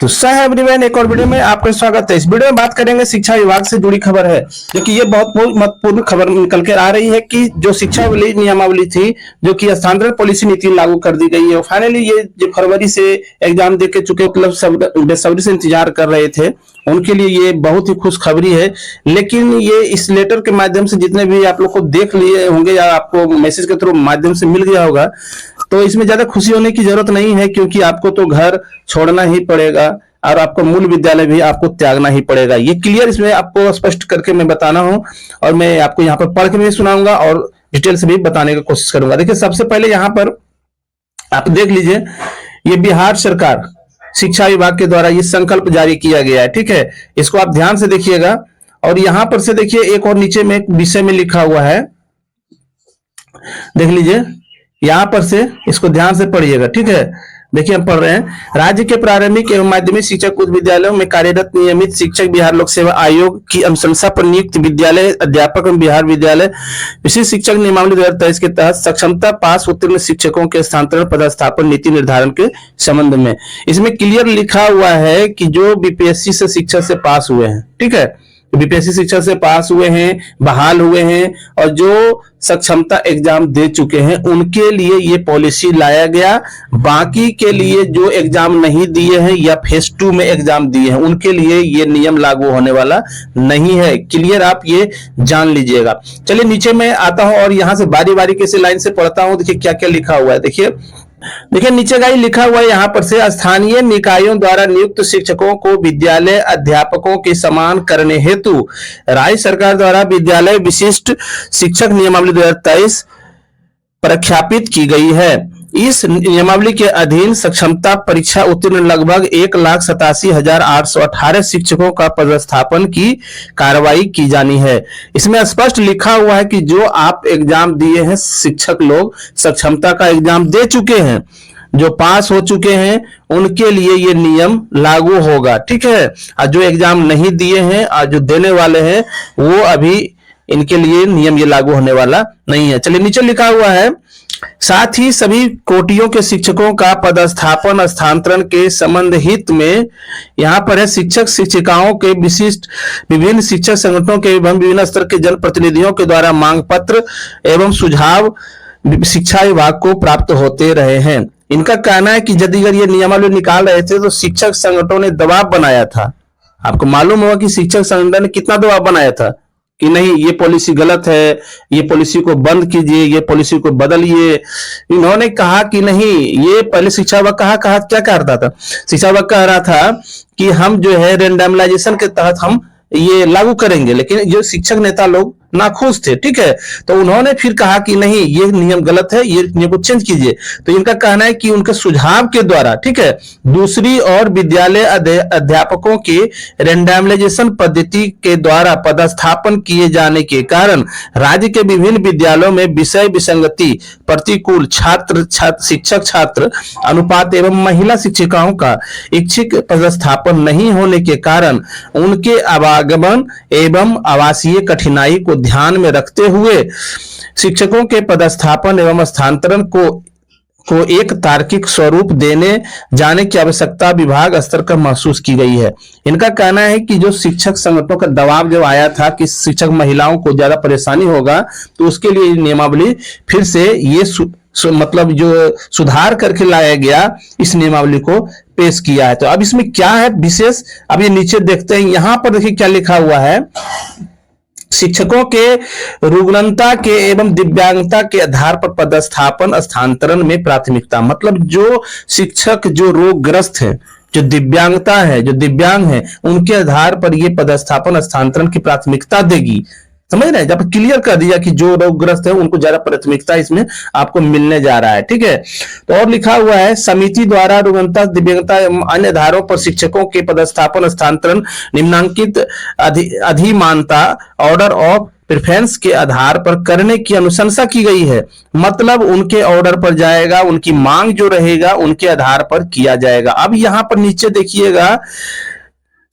तो सह एवरीवन, एक और वीडियो में आपका स्वागत है। इस वीडियो में बात करेंगे शिक्षा विभाग से जुड़ी खबर है, जो कि ये बहुत महत्वपूर्ण खबर निकल कर आ रही है कि जो शिक्षा नियमावली थी, जो कि स्थानांतरण पॉलिसी नीति लागू कर दी गई है। और फाइनली ये जो फरवरी से एग्जाम दे के चुके, मतलब बेसब्री से इंतजार कर रहे थे, उनके लिए ये बहुत ही खुशखबरी है। लेकिन ये इस लेटर के माध्यम से जितने भी आप लोग को देख लिए होंगे या आपको मैसेज के थ्रू माध्यम से मिल गया होगा, तो इसमें ज्यादा खुशी होने की जरूरत नहीं है, क्योंकि आपको तो घर छोड़ना ही पड़ेगा और आपको मूल विद्यालय भी आपको त्यागना ही पड़ेगा। ये क्लियर इसमें आपको स्पष्ट करके मैं बताना हूं, और मैं आपको यहाँ पर पढ़ के भी सुनाऊंगा और डिटेल से भी बताने की कोशिश करूंगा। देखिए, सबसे पहले यहाँ पर आप देख लीजिए, ये बिहार सरकार शिक्षा विभाग के द्वारा ये संकल्प जारी किया गया है। ठीक है, इसको आप ध्यान से देखिएगा। और यहां पर से देखिए, एक और नीचे में एक विषय में लिखा हुआ है, देख लीजिए, यहां पर से इसको ध्यान से पढ़िएगा। ठीक है, देखिए हम पढ़ रहे हैं, राज्य के प्रारंभिक एवं माध्यमिक शिक्षक उच्च विद्यालयों में कार्यरत नियमित शिक्षक बिहार लोक सेवा आयोग की अनुशंसा पर नियुक्त विद्यालय अध्यापक एवं बिहार विद्यालय विशेष शिक्षक नियमावली 2023 के तहत सक्षमता पास उत्तीर्ण शिक्षकों के स्थानांतरण पदस्थापन नीति निर्धारण के संबंध में। इसमें क्लियर लिखा हुआ है कि जो बीपीएससी से शिक्षा से पास हुए हैं, ठीक है, बीपीएससी शिक्षा से पास हुए हैं, बहाल हुए हैं और जो सक्षमता एग्जाम दे चुके हैं, उनके लिए ये पॉलिसी लाया गया। बाकी के लिए जो एग्जाम नहीं दिए हैं या फेज 2 में एग्जाम दिए हैं, उनके लिए ये नियम लागू होने वाला नहीं है। क्लियर, आप ये जान लीजिएगा। चलिए नीचे में आता हूं और यहां से बारी बारी कैसे लाइन से पढ़ता हूं। देखिए क्या क्या लिखा हुआ है। देखिए नीचे का ही लिखा हुआ है, यहाँ पर से स्थानीय निकायों द्वारा नियुक्त शिक्षकों को विद्यालय अध्यापकों के समान करने हेतु राज्य सरकार द्वारा विद्यालय विशिष्ट शिक्षक नियमावली 2023 प्रख्यापित की गई है। इस नियमावली के अधीन सक्षमता परीक्षा उत्तीर्ण लगभग 1,87,818 शिक्षकों का पदस्थापन की कार्रवाई की जानी है। इसमें स्पष्ट लिखा हुआ है कि जो आप एग्जाम दिए हैं, शिक्षक लोग सक्षमता का एग्जाम दे चुके हैं, जो पास हो चुके हैं, उनके लिए ये नियम लागू होगा। ठीक है, और जो एग्जाम नहीं दिए हैं और जो देने वाले हैं, वो अभी इनके लिए नियम ये लागू होने वाला नहीं है। चलिए नीचे लिखा हुआ है, साथ ही सभी कोटियों के शिक्षकों का पदस्थापन स्थानांतरण के संबंध हित में यहाँ पर है शिक्षक शिक्षिकाओं के विशिष्ट विभिन्न शिक्षक संगठनों के एवं विभिन्न स्तर के जनप्रतिनिधियों के द्वारा मांग पत्र एवं सुझाव शिक्षा विभाग को प्राप्त होते रहे हैं। इनका कहना है कि यदि अगर ये नियमावली निकाल रहे थे तो शिक्षक संगठनों ने दबाव बनाया था। आपको मालूम होगा कि शिक्षक संगठन ने कितना दबाव बनाया था कि नहीं, ये पॉलिसी गलत है, ये पॉलिसी को बंद कीजिए, ये पॉलिसी को बदलिए। इन्होंने कहा कि नहीं, ये पहले शिक्षा विभाग क्या कह रहा था, शिक्षा विभाग कह रहा था कि हम जो है रेंडमलाइजेशन के तहत हम ये लागू करेंगे, लेकिन जो शिक्षक नेता लोग नाखुश थे। ठीक है, तो उन्होंने फिर कहा कि नहीं, ये नियम गलत है, ये नियम को चेंज कीजिए। तो इनका कहना है कि उनके सुझाव के द्वारा, ठीक है, दूसरी और विद्यालय अध्यापकों के रेंडमलाइजेशन पद्धति के द्वारा पदस्थापन किए जाने के कारण राज्य के विभिन्न विद्यालयों में विषय विसंगति, प्रतिकूल शिक्षक छात्र अनुपात एवं महिला शिक्षिकाओं का इच्छित पदस्थापन नहीं होने के कारण उनके आवागमन एवं आवासीय कठिनाई को ध्यान में रखते हुए शिक्षकों के पदस्थापन एवं स्थानांतरण को एक तार्किक स्वरूप देने जाने की आवश्यकता विभाग स्तर पर महसूस की गई है। इनका कहना है कि जो शिक्षक संगठनों का दबाव जब आया था कि शिक्षक महिलाओं को ज्यादा परेशानी होगा, तो उसके लिए नियमावली फिर से ये मतलब जो सुधार करके लाया गया, इस नियमावली को पेश किया है। तो अब इसमें क्या है विशेष, अब ये नीचे देखते हैं। यहां पर देखिए क्या लिखा हुआ है, शिक्षकों के रुग्णता के एवं दिव्यांगता के आधार पर पदस्थापन स्थानांतरण में प्राथमिकता। मतलब जो शिक्षक जो रोगग्रस्त है, जो दिव्यांगता है, जो दिव्यांग है, उनके आधार पर ये पदस्थापन स्थानांतरण की प्राथमिकता देगी। समझ रहे हैं, जब क्लियर कर दिया कि जो रोगग्रस्त है उनको ज्यादा प्राथमिकता इसमें आपको मिलने जा रहा है। ठीक है, तो और लिखा हुआ है, समिति द्वारा रुग्णता, दिव्यांगता एवं अन्य आधारों पर शिक्षकों के पदस्थापन स्थानांतरण निम्नांकित अधिमानता ऑर्डर ऑफ प्रेफरेंस के आधार पर करने की अनुशंसा की गई है। मतलब उनके ऑर्डर पर जाएगा, उनकी मांग जो रहेगा उनके आधार पर किया जाएगा। अब यहां पर नीचे देखिएगा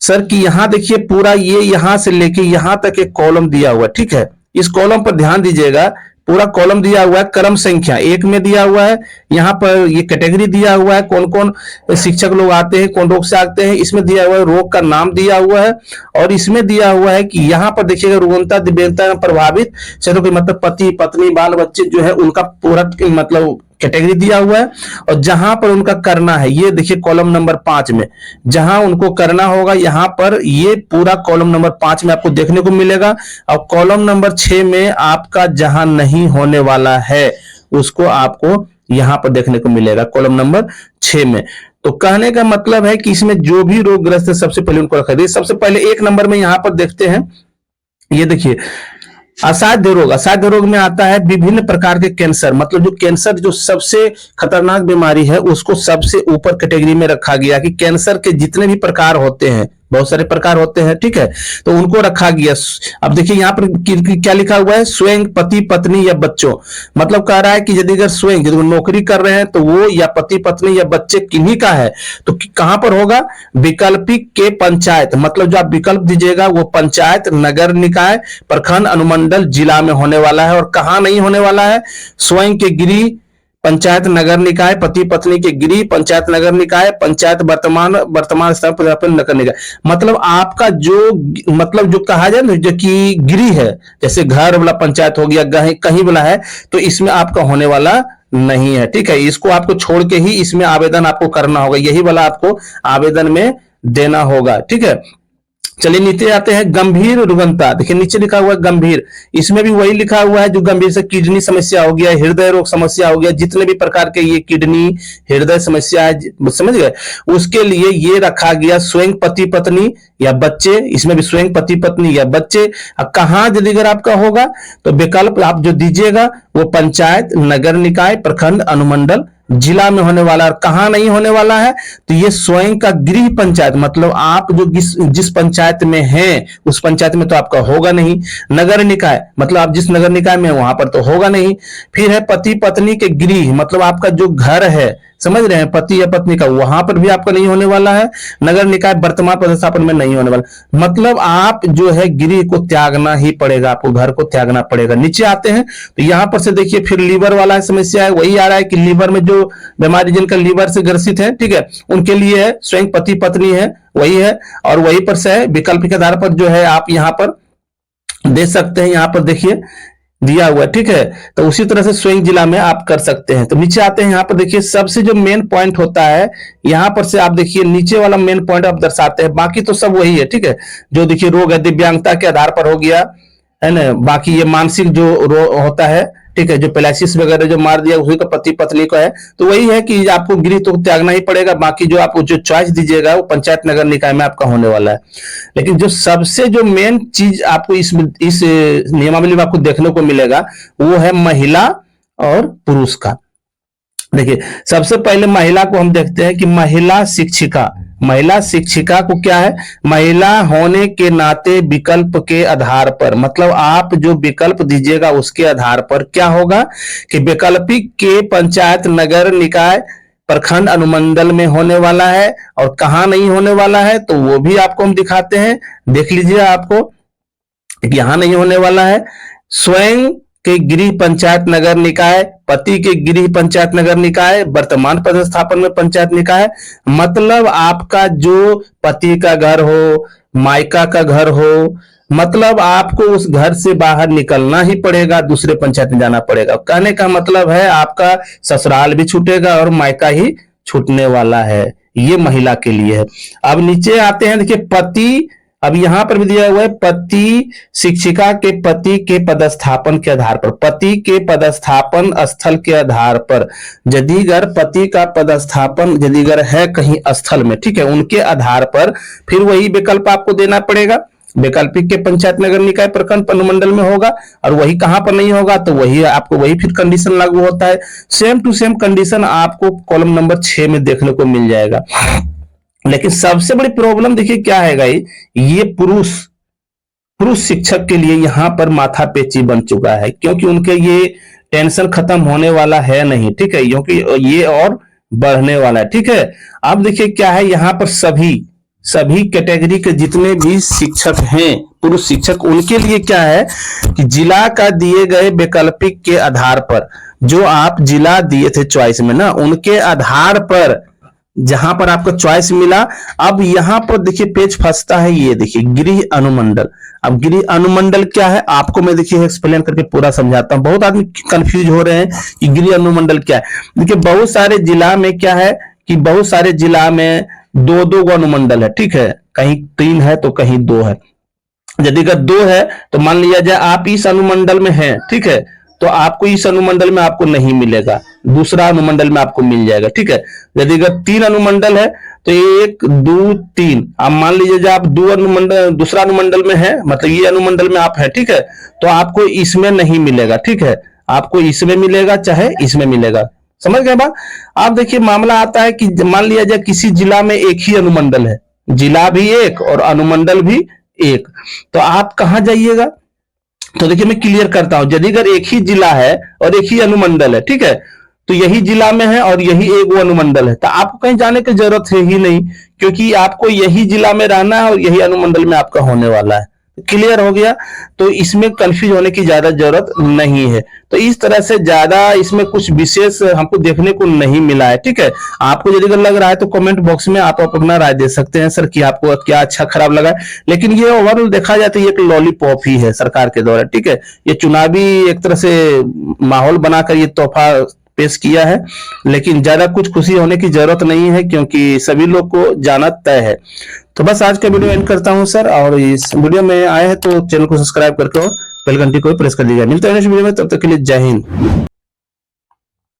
सर कि यहां देखिए पूरा ये यहां से लेके यहां तक एक कॉलम दिया हुआ है। ठीक है, इस कॉलम पर ध्यान दीजिएगा, पूरा कॉलम दिया हुआ है, क्रम संख्या 1 में दिया हुआ है, यहाँ पर ये कैटेगरी दिया हुआ है, कौन कौन शिक्षक लोग आते हैं, कौन रोग से आते हैं, इसमें दिया हुआ है, रोग का नाम दिया हुआ है, और इसमें दिया हुआ है कि यहाँ पर देखिएगा रुग्णता दिव्यांगता में प्रभावित क्षेत्रों के मतलब पति पत्नी बाल बच्चे जो है उनका पूरा मतलब कैटेगरी दिया हुआ है, और जहां पर उनका करना है ये देखिए कॉलम नंबर 5 में जहां उनको करना होगा, यहां पर ये पूरा कॉलम नंबर 5 में आपको देखने को मिलेगा। और कॉलम नंबर 6 में आपका जहां नहीं होने वाला है उसको आपको यहां पर देखने को मिलेगा कॉलम नंबर 6 में। तो कहने का मतलब है कि इसमें जो भी रोगग्रस्त है सबसे पहले उनको रखा जाए। सबसे पहले 1 नंबर में यहां पर देखते हैं, ये देखिए असाध्य रोग। असाध्य रोग में आता है विभिन्न प्रकार के कैंसर, मतलब जो कैंसर जो सबसे खतरनाक बीमारी है उसको सबसे ऊपर कैटेगरी में रखा गया कि कैंसर के जितने भी प्रकार होते हैं, बहुत सारे प्रकार होते हैं, ठीक है, तो उनको रखा गया। अब देखिए यहाँ पर क्या लिखा हुआ है, स्वयं पति पत्नी या बच्चों, मतलब कह रहा है कि यदि अगर स्वयं यदि नौकरी कर रहे हैं तो वो या पति पत्नी या बच्चे किन्हीं का है तो कहां पर होगा, विकल्पिक के पंचायत, मतलब जो आप विकल्प दीजिएगा वो पंचायत, नगर निकाय, प्रखंड, अनुमंडल, जिला में होने वाला है। और कहां नहीं होने वाला है, स्वयं के गृह पंचायत नगर निकाय, पति पत्नी के गृह पंचायत नगर निकाय, पंचायत वर्तमान स्थान पर नगर निकाय, मतलब आपका जो मतलब जो कहा जाए ना जो कि गृह है, जैसे घर वाला पंचायत हो गया, कहीं वाला है, तो इसमें आपका होने वाला नहीं है, ठीक है। इसको आपको छोड़ के ही इसमें आवेदन आपको करना होगा, यही वाला आपको आवेदन में देना होगा, ठीक है। चलिए नीचे आते हैं, गंभीर रुग्णता, देखिए नीचे लिखा हुआ है गंभीर, इसमें भी वही लिखा हुआ है जो गंभीर से किडनी समस्या हो गया, हृदय रोग समस्या हो गया, जितने भी प्रकार के ये किडनी हृदय समस्या है, समझ गए, उसके लिए ये रखा गया स्वयं पति पत्नी या बच्चे, इसमें भी स्वयं पति पत्नी या बच्चे। कहां यदि अगर आपका होगा तो विकल्प आप जो दीजिएगा वो पंचायत, नगर निकाय, प्रखंड, अनुमंडल, जिला में होने वाला है। और कहां नहीं होने वाला है तो ये स्वयं का गृह पंचायत, मतलब आप जो जिस पंचायत में हैं उस पंचायत में तो आपका होगा नहीं। नगर निकाय, मतलब आप जिस नगर निकाय में वहां पर तो होगा नहीं। फिर है पति पत्नी के गृह, मतलब आपका जो घर है, समझ रहे हैं, पति या पत्नी का, वहां पर भी आपका नहीं होने वाला है। नगर निकाय वर्तमान पदस्थापन में नहीं होने वाला, मतलब आप जो है गृह को त्यागना ही पड़ेगा, आपको घर को त्यागना पड़ेगा। नीचे आते हैं तो यहां पर से देखिए फिर लीवर वाला समस्या है, वही आ रहा है कि लीवर में जो बीमारी जिनका लीवर से ग्रसित है, ठीक है, उनके लिए है स्वयं पति पत्नी है, वही है। और वही पर से विकल्प के आधार पर जो है आप यहां पर दे सकते हैं, यहां पर देखिए दिया हुआ है, ठीक है। तो उसी तरह से स्वयं जिला में आप कर सकते हैं। तो नीचे आते हैं, यहाँ पर देखिए सबसे जो मेन पॉइंट होता है, यहाँ पर से आप देखिए नीचे वाला मेन पॉइंट आप दर्शाते हैं, बाकी तो सब वही है, ठीक है। जो देखिए रोग है दिव्यांगता के आधार पर हो गया है ना, बाकी ये मानसिक जो रोग होता है, ठीक है, जो पेलाइसिस वगैरह जो मार दिया उसी का पति पत्नी को है, तो वही है कि आपको गृह तो त्यागना ही पड़ेगा, बाकी जो आप जो चॉइस दीजिएगा वो पंचायत नगर निकाय में आपका होने वाला है। लेकिन जो सबसे जो मेन चीज आपको इस नियमावली में आपको देखने को मिलेगा वो है महिला और पुरुष का। देखिए सबसे पहले महिला को हम देखते हैं कि महिला शिक्षिका, महिला शिक्षिका को क्या है, महिला होने के नाते विकल्प के आधार पर, मतलब आप जो विकल्प दीजिएगा उसके आधार पर क्या होगा कि वैकल्पिक के पंचायत नगर निकाय प्रखंड अनुमंडल में होने वाला है। और कहां नहीं होने वाला है तो वो भी आपको हम दिखाते हैं, देख लीजिए आपको यहां नहीं होने वाला है। स्वयं के गृह पंचायत नगर निकाय, पति के गृह पंचायत नगर निकाय, वर्तमान पदस्थापन में पंचायत निकाय, मतलब आपका जो पति का घर हो, मायका का घर हो, मतलब आपको उस घर से बाहर निकलना ही पड़ेगा, दूसरे पंचायत में जाना पड़ेगा। कहने का मतलब है आपका ससुराल भी छूटेगा और मायका ही छूटने वाला है, ये महिला के लिए है। अब नीचे आते हैं, देखिए पति, अब यहां पर भी दिया हुआ है पति शिक्षिका के पति के पदस्थापन के आधार पर, पति के पदस्थापन स्थल के आधार पर, यदि अगर पति का पदस्थापन यदि अगर है कहीं स्थल में, ठीक है, उनके आधार पर फिर वही विकल्प आपको देना पड़ेगा। वैकल्पिक के पंचायत नगर निकाय प्रखंड अनुमंडल में होगा, और वही कहां पर नहीं होगा तो वही आपको वही फिर कंडीशन लागू होता है। सेम टू सेम कंडीशन आपको कॉलम नंबर 6 में देखने को मिल जाएगा। लेकिन सबसे बड़ी प्रॉब्लम देखिए क्या है गाइस, ये पुरुष शिक्षक के लिए यहां पर माथा पेची बन चुका है, क्योंकि उनके ये टेंशन खत्म होने वाला है नहीं, ठीक है, क्योंकि ये और बढ़ने वाला है, ठीक है। अब देखिए क्या है, यहां पर सभी कैटेगरी के जितने भी शिक्षक हैं, पुरुष शिक्षक, उनके लिए क्या है कि जिला का दिए गए वैकल्पिक के आधार पर, जो आप जिला दिए थे चॉइस में ना, उनके आधार पर जहां पर आपको चॉइस मिला, अब यहां पर देखिए पेज फंसता है, ये देखिए गृह अनुमंडल। अब गृह अनुमंडल क्या है आपको मैं देखिए एक्सप्लेन करके पूरा समझाता हूं। बहुत आदमी कंफ्यूज हो रहे हैं कि गृह अनुमंडल क्या है। देखिए बहुत सारे जिला में क्या है कि बहुत सारे जिला में दो दो गो अनुमंडल है, ठीक है, कहीं 3 है तो कहीं 2 है। यदि अगर 2 है तो मान लिया जाए आप इस अनुमंडल में हैं, ठीक है, तो आपको इस अनुमंडल में आपको नहीं मिलेगा, दूसरा अनुमंडल में आपको मिल जाएगा, ठीक है। यदि अगर 3 अनुमंडल है तो 1 2 3, आप मान लीजिए आप दूसरा अनुमंडल में है, मतलब ये अनुमंडल में आप है, ठीक है, तो आपको इसमें नहीं मिलेगा, ठीक है, आपको इसमें मिलेगा चाहे इसमें मिलेगा। समझ गए बात। आप देखिए मामला आता है कि मान लिया जाए किसी जिला में एक ही अनुमंडल है, जिला भी एक और अनुमंडल भी एक, तो आप कहां जाइएगा। तो देखिए मैं क्लियर करता हूं, यदि अगर एक ही जिला है और एक ही अनुमंडल है, ठीक है, तो यही जिला में है और यही एक वो अनुमंडल है, तो आपको कहीं जाने की जरूरत है ही नहीं, क्योंकि आपको यही जिला में रहना है और यही अनुमंडल में आपका होने वाला है। क्लियर हो गया। तो इसमें कंफ्यूज होने की ज्यादा जरूरत नहीं है। तो इस तरह से ज्यादा इसमें कुछ विशेष हमको देखने को नहीं मिला है, ठीक है। आपको यदि लग रहा है तो कमेंट बॉक्स में आप अपना राय दे सकते हैं सर कि आपको क्या अच्छा खराब लगा। लेकिन ये ओवरऑल देखा जाए तो ये एक लॉलीपॉप ही है सरकार के द्वारा, ठीक है। ये चुनावी एक तरह से माहौल बनाकर ये तोहफा पेश किया है, लेकिन ज्यादा कुछ खुशी होने की जरूरत नहीं है, क्योंकि सभी लोग को जाना तय है। तो बस आज का वीडियो एंड करता हूं सर, और इस वीडियो में आए हैं तो चैनल को सब्सक्राइब करके और बेल घंटी को प्रेस कर दीजिए। मिलते हैं नेक्स्ट वीडियो में, तब तक के लिए जय हिंद।